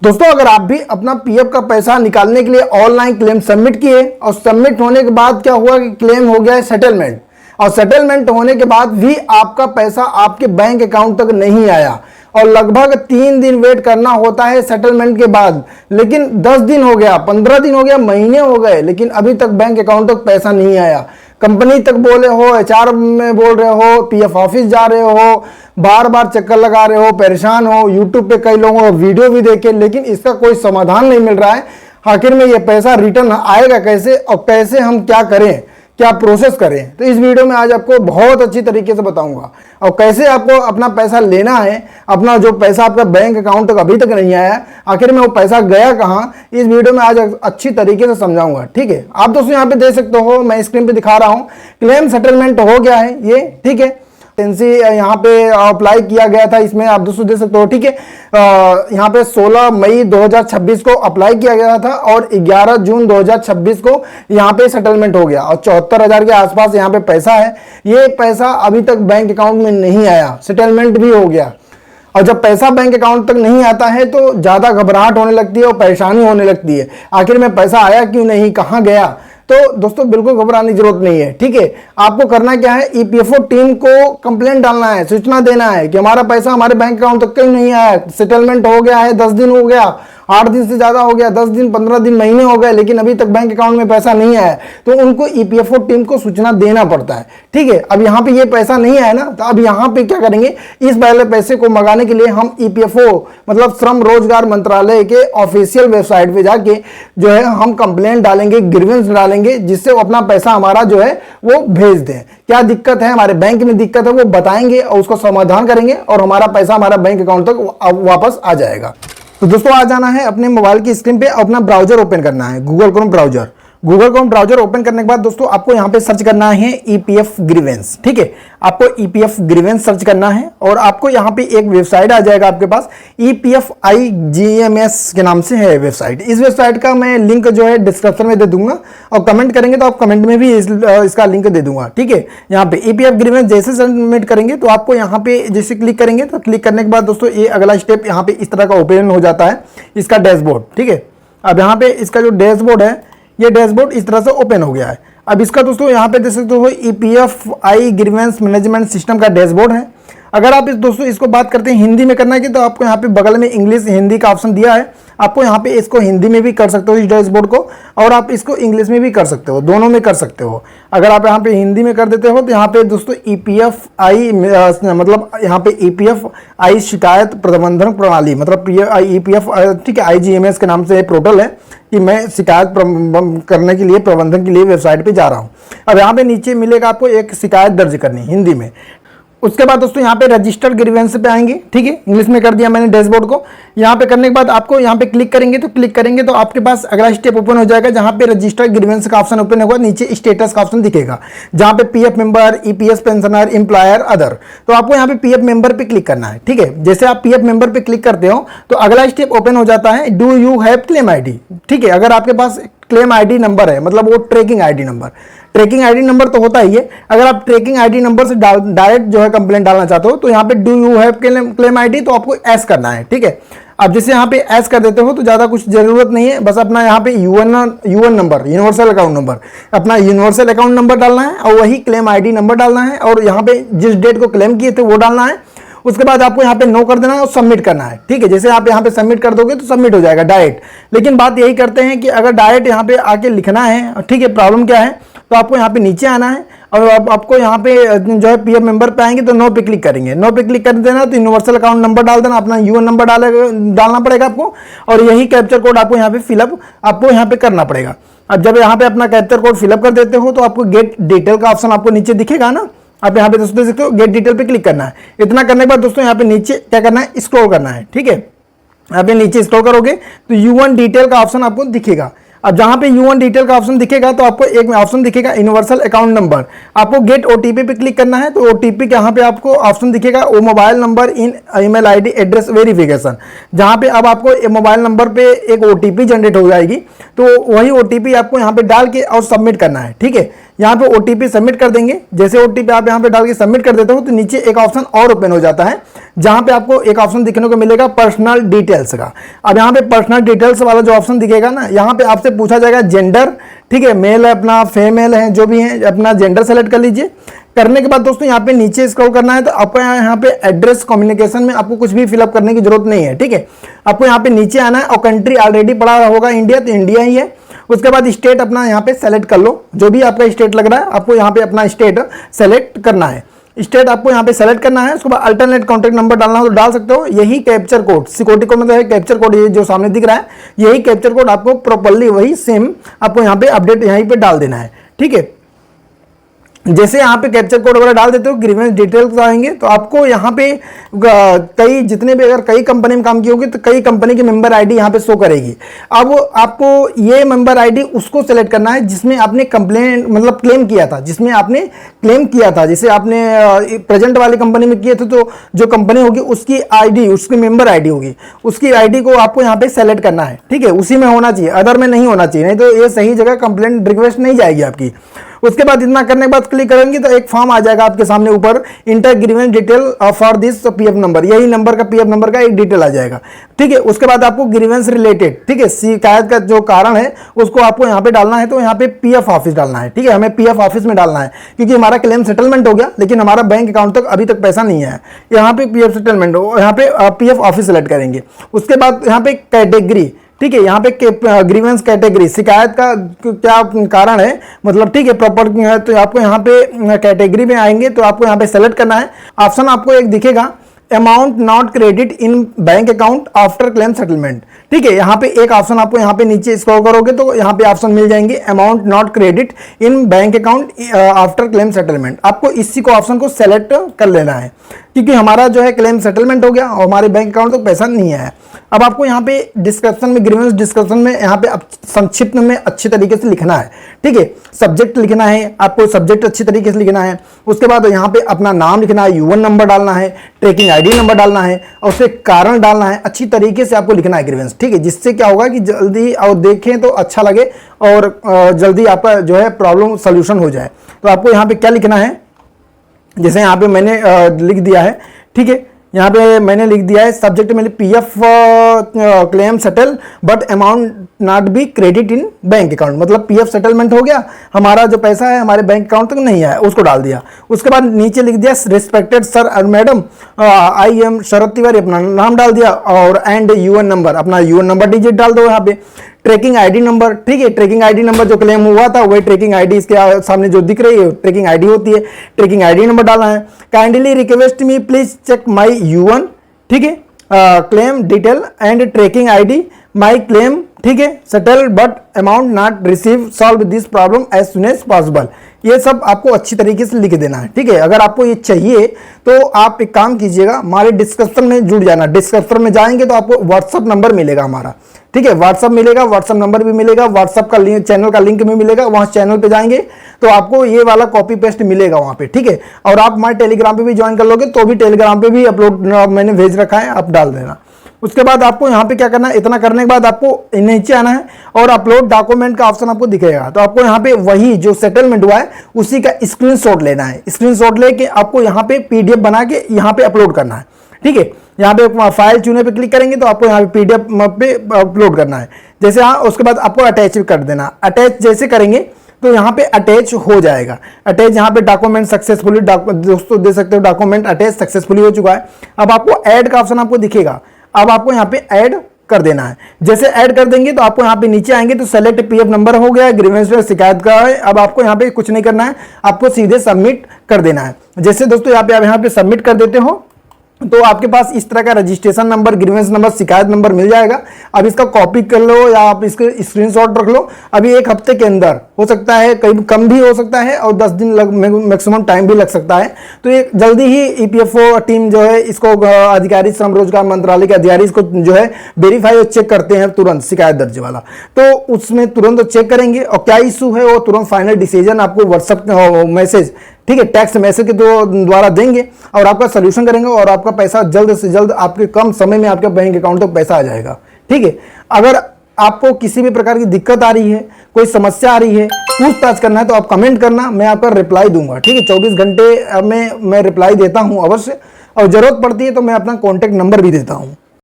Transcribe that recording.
दोस्तों अगर आप भी अपना पीएफ का पैसा निकालने के लिए ऑनलाइन क्लेम सबमिट किए और सबमिट होने के बाद क्या हुआ कि क्लेम हो गया है सेटलमेंट, और सेटलमेंट होने के बाद भी आपका पैसा आपके बैंक अकाउंट तक नहीं आया और लगभग 3 दिन वेट करना होता है सेटलमेंट के बाद, लेकिन 10 दिन हो गया, 15 दिन हो गया, महीने हो गए, लेकिन अभी तक बैंक अकाउंट तक पैसा नहीं आया। कंपनी तक बोले हो, एचआर में बोल रहे हो, पीएफ ऑफिस जा रहे हो, बार बार चक्कर लगा रहे हो, परेशान हो, यूट्यूब पे कई लोगों को वीडियो भी देखे, लेकिन इसका कोई समाधान नहीं मिल रहा है। आखिर में ये पैसा रिटर्न आएगा कैसे और कैसे हम क्या करें, क्या प्रोसेस करें, तो इस वीडियो में आज आपको बहुत अच्छी तरीके से बताऊंगा और कैसे आपको अपना पैसा लेना है। अपना जो पैसा आपका बैंक अकाउंट तक अभी तक नहीं आया, आखिर में वो पैसा गया कहाँ, इस वीडियो में आज अच्छी तरीके से समझाऊंगा। ठीक है, आप दोस्तों यहाँ पे देख सकते हो, मैं स्क्रीन पे दिखा रहा हूँ, क्लेम सेटलमेंट हो गया है ये। ठीक है, यहाँ पे अप्लाई किया गया था, इसमें आप दोस्तों देख सकते हो। ठीक है, यहाँ पे 16 मई 2026 को अप्लाई किया गया था और 11 जून 2026 को यहाँ पे सेटलमेंट हो गया और 74,000 के आसपास यहाँ पे पैसा है। ये पैसा अभी तक बैंक अकाउंट में नहीं आया, सेटलमेंट भी हो गया। और जब पैसा बैंक अकाउंट तक नहीं आता है तो ज़्यादा घबराहट होने लगती है और परेशानी होने लगती है, आखिर में पैसा आया क्यों नहीं, कहाँ गया। तो दोस्तों बिल्कुल घबराने की जरूरत नहीं है। ठीक है, आपको करना क्या है, ईपीएफओ टीम को कंप्लेंट डालना है, सूचना देना है कि हमारा पैसा हमारे बैंक अकाउंट तक क्यों नहीं आया, सेटलमेंट हो गया है, 10 दिन हो गया, 8 दिन से ज्यादा हो गया, 10 दिन 15 दिन महीने हो गए, लेकिन अभी तक बैंक अकाउंट में पैसा नहीं आया, तो उनको ईपीएफओ टीम को सूचना देना पड़ता है। ठीक है, अब यहाँ पे ये पैसा नहीं आया ना, तो अब यहाँ पे क्या करेंगे, इस पहले पैसे को मंगाने के लिए हम ईपीएफओ मतलब श्रम रोजगार मंत्रालय के ऑफिशियल वेबसाइट पे जाके जो है हम कंप्लेंट डालेंगे, ग्रीवेंस डालेंगे, जिससे वो अपना पैसा हमारा जो है वो भेज दें। क्या दिक्कत है, हमारे बैंक में दिक्कत है, वो बताएंगे और उसको समाधान करेंगे और हमारा पैसा हमारा बैंक अकाउंट तक वापस आ जाएगा। तो दोस्तों आ जाना है अपने मोबाइल की स्क्रीन पे, अपना ब्राउजर ओपन करना है, Google Chrome browser. Google Chrome browser open करने के बाद दोस्तों आपको यहाँ पे सर्च करना है ईपीएफ ग्रीवेंस। ठीक है, आपको ईपीएफ ग्रीवेंस सर्च करना है और आपको यहाँ पे एक वेबसाइट आ जाएगा आपके पास, EPFIGMS के नाम से है वेबसाइट। इस वेबसाइट का मैं लिंक जो है डिस्क्रिप्शन में दे दूंगा और कमेंट करेंगे तो आप कमेंट में भी इसका लिंक दे दूंगा। ठीक है, यहाँ पे ईपीएफ ग्रीवेंस जैसे सबमिट करेंगे तो आपको यहाँ पे जैसे क्लिक करेंगे तो क्लिक करने के बाद दोस्तों ये अगला स्टेप यहाँ पे इस तरह का ओपन हो जाता है, इसका डैशबोर्ड। ठीक है, अब यहाँ पे इसका जो डैशबोर्ड है, ये डैशबोर्ड इस तरह से ओपन हो गया है। अब इसका दोस्तों यहाँ पे देख सकते हो EPFI ग्रीवेंस मैनेजमेंट सिस्टम का डैशबोर्ड है। अगर आप दोस्तों इसको बात करते हैं हिंदी में करना है कि तो आपको यहाँ पे बगल में इंग्लिश हिंदी का ऑप्शन दिया है, आपको यहाँ पे इसको हिंदी में भी कर सकते हो इस डैशबोर्ड को, और आप इसको इंग्लिश में भी कर सकते हो, दोनों में कर सकते हो। अगर आप यहाँ पे हिंदी में कर देते हो तो यहाँ पे दोस्तों EPFI मतलब यहाँ पे EPFI शिकायत प्रबंधन प्रणाली मतलब EPF ठीक है IGMS के नाम से पोर्टल है कि मैं शिकायत करने के लिए प्रबंधन के लिए वेबसाइट पे जा रहा हूँ। अब यहाँ पे नीचे मिलेगा आपको एक शिकायत दर्ज करनी हिंदी में। उसके बाद दोस्तों यहाँ पे रजिस्टर्ड ग्रीवेंस पे आएंगे। ठीक है, इंग्लिश में कर दिया मैंने डैशबोर्ड को। यहाँ पे करने के बाद आपको यहाँ पे क्लिक करेंगे तो आपके पास अगला स्टेप ओपन हो जाएगा, जहाँ पे रजिस्टर्ड ग्रीवेंस का ऑप्शन ओपन होगा, नीचे स्टेटस का ऑप्शन दिखेगा, जहाँ पे PF member, EPS pensioner, employer, other. तो आपको यहाँ पे पीएफ मेंबर पे क्लिक करना है। ठीक है, जैसे आप पीएफ मेंबर पे क्लिक करते हो तो अगला स्टेप ओपन हो जाता है, do you have claim ID. ठीक है, अगर आपके पास क्लेम आईडी नंबर है, मतलब वो ट्रैकिंग आईडी नंबर तो होता ही है। अगर आप ट्रैकिंग आईडी नंबर से डायरेक्ट जो है कंप्लेंट डालना चाहते हो तो यहाँ पे do you have claim ID तो आपको एस करना है। ठीक है, अब जैसे यहाँ पे एस कर देते हो तो ज़्यादा कुछ जरूरत नहीं है, बस अपना यहाँ पे UN number, universal account number, अपना यूनिवर्सल अकाउंट नंबर डालना है और वही क्लेम आईडी नंबर डालना है और यहाँ पे जिस डेट को क्लेम किए थे वो डालना है। उसके बाद आपको यहाँ पे नो कर देना है और सबमिट करना है। ठीक है, जैसे आप यहाँ पे सबमिट कर दोगे तो सबमिट हो जाएगा डायरेक्ट। लेकिन बात यही करते हैं कि अगर डायरेक्ट यहाँ पे आके लिखना है, ठीक है, प्रॉब्लम क्या है, तो आपको यहाँ पे नीचे आना है और आपको यहाँ पे जो है पीएफ मेंबर पे आएंगे तो नो पे क्लिक करेंगे। नो पे क्लिक कर देना तो यूनिवर्सल अकाउंट नंबर डाल देना, अपना यूएन नंबर डालना पड़ेगा आपको और यही कैप्चर कोड आपको यहाँ पे फिलअप आपको यहाँ पे करना पड़ेगा। अब जब यहाँ पे अपना कैप्चर कोड फिलअप कर देते हो तो आपको गेट डिटेल का ऑप्शन आपको नीचे दिखेगा ना, आप यहाँ पे दोस्तों देख सकते हो, गेट डिटेल पे क्लिक करना है। इतना करने के बाद दोस्तों यहाँ पे नीचे क्या करना है, स्क्रॉल करना है। ठीक है, यहाँ पे नीचे स्क्रॉल करोगे तो U1 डिटेल का ऑप्शन आपको दिखेगा। अब जहां पे U1 डिटेल का ऑप्शन दिखेगा तो आपको एक ऑप्शन दिखेगा यूनिवर्सल अकाउंट नंबर, आपको गेट ओटीपी पे क्लिक करना है। तो ओटीपी के यहाँ पे आपको ऑप्शन दिखेगा वो mobile number in email ID address verification, जहां पे अब आपको मोबाइल नंबर पे एक ओटीपी जनरेट हो जाएगी, तो वही ओटीपी आपको यहाँ पे डाल के और सबमिट करना है। ठीक है, यहाँ पे OTP सबमिट कर देंगे। जैसे OTP आप यहाँ पे डाल के सबमिट कर देते हो तो नीचे एक ऑप्शन और ओपन हो जाता है, जहाँ पे आपको एक ऑप्शन दिखने को मिलेगा पर्सनल डिटेल्स का। अब यहाँ पे पर्सनल डिटेल्स वाला जो ऑप्शन दिखेगा ना, यहाँ पे आपसे पूछा जाएगा जेंडर, ठीक है, मेल है अपना, फीमेल है, जो भी है अपना जेंडर सेलेक्ट कर लीजिए। करने के बाद दोस्तों यहाँ पे नीचे स्क्रॉल करना है, तो आपको यहाँ पे एड्रेस कम्युनिकेशन में आपको कुछ भी फिलअप करने की जरूरत नहीं है, ठीक है। आपको यहाँ पे नीचे आना है और कंट्री ऑलरेडी पड़ा होगा इंडिया, तो इंडिया ही है। उसके बाद स्टेट अपना यहाँ पे सेलेक्ट कर लो, जो भी आपका स्टेट लग रहा है आपको यहाँ पे अपना स्टेट सेलेक्ट करना है। स्टेट आपको यहाँ पे सेलेक्ट करना है। उसके बाद अल्टरनेट कॉन्टैक्ट नंबर डालना हो तो डाल सकते हो। यही कैप्चर कोड, सिक्योरिटी कोड मतलब है कैप्चर कोड, ये जो सामने दिख रहा है यही कैप्चर कोड आपको प्रॉपर्ली वही सेम आपको यहाँ पे अपडेट यहीं पे डाल देना है, ठीक है। जैसे यहाँ पे कैप्चर कोड वगैरह डाल देते हो, ग्रीवेंस डिटेल्स आएंगे तो आपको यहाँ पे कई जितने भी अगर कई कंपनी में काम की होगी तो कई कंपनी की मेंबर आईडी यहाँ पे शो करेगी। अब आपको ये मेंबर आईडी उसको सेलेक्ट करना है जिसमें आपने कंप्लेंट मतलब क्लेम किया था, जिसमें आपने क्लेम किया था। जैसे आपने प्रेजेंट वाली कंपनी में किए थे तो जो कंपनी होगी उसकी आईडी, उसकी मेंबर आईडी होगी, उसकी आईडी को आपको यहाँ पे सेलेक्ट करना है, ठीक है। उसी में होना चाहिए, अदर में नहीं होना चाहिए, नहीं तो ये सही जगह कंप्लेंट रिक्वेस्ट नहीं जाएगी आपकी। उसके बाद इतना करने के बाद क्लिक करेंगे तो एक फॉर्म आ जाएगा आपके सामने ऊपर, inter grievance detail for this PF number, यही नंबर का पीएफ नंबर का एक डिटेल आ जाएगा, ठीक है। उसके बाद आपको ग्रीवेंस रिलेटेड, ठीक है, शिकायत का जो कारण है उसको आपको यहाँ पे डालना है, तो यहाँ पे पीएफ ऑफिस डालना है, ठीक है। हमें पीएफ ऑफिस में डालना है क्योंकि हमारा क्लेम सेटलमेंट हो गया लेकिन हमारा बैंक अकाउंट तक अभी तक पैसा नहीं आया। यहाँ पे पीएफ सेटलमेंट हो, यहाँ पे पीएफ ऑफिस सेलेक्ट करेंगे। उसके बाद यहाँ पे कैटेगरी, ठीक है, यहाँ पे ग्रीवेंस कैटेगरी, शिकायत का क्या कारण है मतलब, ठीक है, प्रॉपर है तो आपको यहाँ पे कैटेगरी में आएंगे तो आपको यहाँ पे सेलेक्ट करना है। ऑप्शन आपको एक दिखेगा amount not credit in bank account after claim settlement, ठीक है। यहाँ पे एक ऑप्शन आपको यहाँ पे नीचे स्क्रॉल करोगे तो यहाँ पे ऑप्शन मिल जाएंगे amount not credit in bank account after claim settlement. आपको इसी को ऑप्शन को सेलेक्ट कर लेना है क्योंकि हमारा जो है क्लेम सेटलमेंट हो गया और हमारे बैंक अकाउंट तक पैसा नहीं आया। अब आपको यहाँ पे डिस्क्रिप्शन में, ग्रीवेंस डिस्क्रिप्शन में यहाँ पे संक्षिप्त में अच्छे तरीके से लिखना है, ठीक है। सब्जेक्ट लिखना है, आपको सब्जेक्ट अच्छी तरीके से लिखना है। उसके बाद यहाँ पे अपना नाम लिखना है, यूएन नंबर डालना है, ट्रैकिंग आईडी नंबर डालना है और उससे कारण डालना है। अच्छी तरीके से आपको लिखना है ग्रीवेंस, ठीक है, जिससे क्या होगा कि जल्दी और देखें तो अच्छा लगे और जल्दी आपका जो है प्रॉब्लम सोल्यूशन हो जाए। तो आपको यहाँ पे क्या लिखना है, जैसे यहाँ पे मैंने लिख दिया है, ठीक है, यहाँ पे मैंने लिख दिया है सब्जेक्ट में PF claim settle but amount not be credit in bank account, मतलब पीएफ सेटलमेंट हो गया, हमारा जो पैसा है हमारे बैंक अकाउंट तक नहीं आया, उसको डाल दिया। उसके बाद नीचे लिख दिया रिस्पेक्टेड सर और मैडम आई एम शरद तिवारी, अपना नाम डाल दिया और एंड यूएन नंबर, अपना यूएन नंबर डिजिट डाल दो यहाँ पे। ट्रैकिंग आईडी नंबर, ठीक है, ट्रैकिंग आईडी नंबर जो क्लेम हुआ था वही ट्रैकिंग आईडी इसके सामने जो दिख रही है ट्रैकिंग आईडी होती है, ट्रैकिंग आईडी नंबर डालना है। Kindly request me please check my UN, ठीक है, claim detail and tracking ID my claim, ठीक है, settle but amount not receive, solve this problem as soon as possible. ये सब आपको अच्छी तरीके से लिख देना है, ठीक है। अगर आपको ये चाहिए तो आप एक काम कीजिएगा, हमारे डिस्क्रिप्शन में जुड़ जाना। डिस्क्रिप्शन में जाएंगे तो आपको व्हाट्सअप नंबर मिलेगा हमारा, ठीक है, व्हाट्सअप मिलेगा, व्हाट्सअप नंबर भी मिलेगा, व्हाट्सअप का लिंक, चैनल का लिंक भी मिलेगा। वहां चैनल पे जाएंगे तो आपको ये वाला कॉपी पेस्ट मिलेगा वहां पे, ठीक है। और आप हमारे टेलीग्राम पे भी ज्वाइन कर लोगे तो भी टेलीग्राम पे भी अपलोड मैंने भेज रखा है, आप डाल देना। उसके बाद आपको यहाँ पे क्या करना है, इतना करने के बाद आपको नीचे आना है और अपलोड डॉक्यूमेंट का ऑप्शन आपको दिखेगा। तो आपको यहाँ पे वही जो सेटलमेंट हुआ है उसी का स्क्रीनशॉट लेना है। स्क्रीनशॉट लेके आपको यहाँ पे पीडीएफ बना के यहाँ पे अपलोड करना है, ठीक है। यहाँ पे फाइल चुने पे क्लिक करेंगे तो आपको यहाँ पे पीडीएफ पे अपलोड करना है। जैसे हाँ, उसके बाद आपको अटैच कर देना। अटैच जैसे करेंगे तो यहाँ पे अटैच हो जाएगा। अटैच यहाँ पे डॉक्यूमेंट सक्सेसफुली, दोस्तों दे सकते हो डॉक्यूमेंट अटैच सक्सेसफुली हो चुका है। अब आपको ऐड का ऑप्शन आपको दिखेगा, अब आपको यहाँ पे ऐड कर देना है। जैसे ऐड कर देंगे तो आपको यहाँ पे नीचे आएंगे तो सेलेक्ट पीएफ नंबर हो गया, ग्रीवेंस शिकायत का है। अब आपको यहाँ पे कुछ नहीं करना है, आपको सीधे सबमिट कर देना है। जैसे दोस्तों आप यहाँ पे सबमिट कर देते हो तो आपके पास इस तरह का रजिस्ट्रेशन नंबर, ग्रीवेंस नंबर, शिकायत नंबर मिल जाएगा। अब इसका कॉपी कर लो या आप इसके स्क्रीनशॉट रख लो। अभी एक हफ्ते के अंदर हो सकता है, कहीं कम भी हो सकता है और 10 दिन मैक्सिमम टाइम भी लग सकता है। तो ये जल्दी ही ईपीएफओ टीम जो है इसको अधिकारी, श्रम रोजगार मंत्रालय के अधिकारी इसको जो है वेरीफाई और चेक करते हैं तुरंत, शिकायत दर्ज वाला। तो उसमें तुरंत चेक करेंगे और क्या इशू है वो तुरंत फाइनल डिसीजन आपको व्हाट्सएप मैसेज, ठीक है, टेक्स्ट मैसेज के द्वारा देंगे और आपका सोल्यूशन करेंगे और आपका पैसा जल्द से जल्द आपके कम समय में आपके बैंक अकाउंट तक पैसा आ जाएगा, ठीक है। अगर आपको किसी भी प्रकार की दिक्कत आ रही है, कोई समस्या आ रही है, पूछताछ करना है तो आप कमेंट करना, मैं आपका रिप्लाई दूंगा। ठीक है, 24 घंटे में मैं रिप्लाई देता हूं अवश्य, और जरूरत पड़ती है तो मैं अपना कॉन्टैक्ट नंबर भी देता हूं।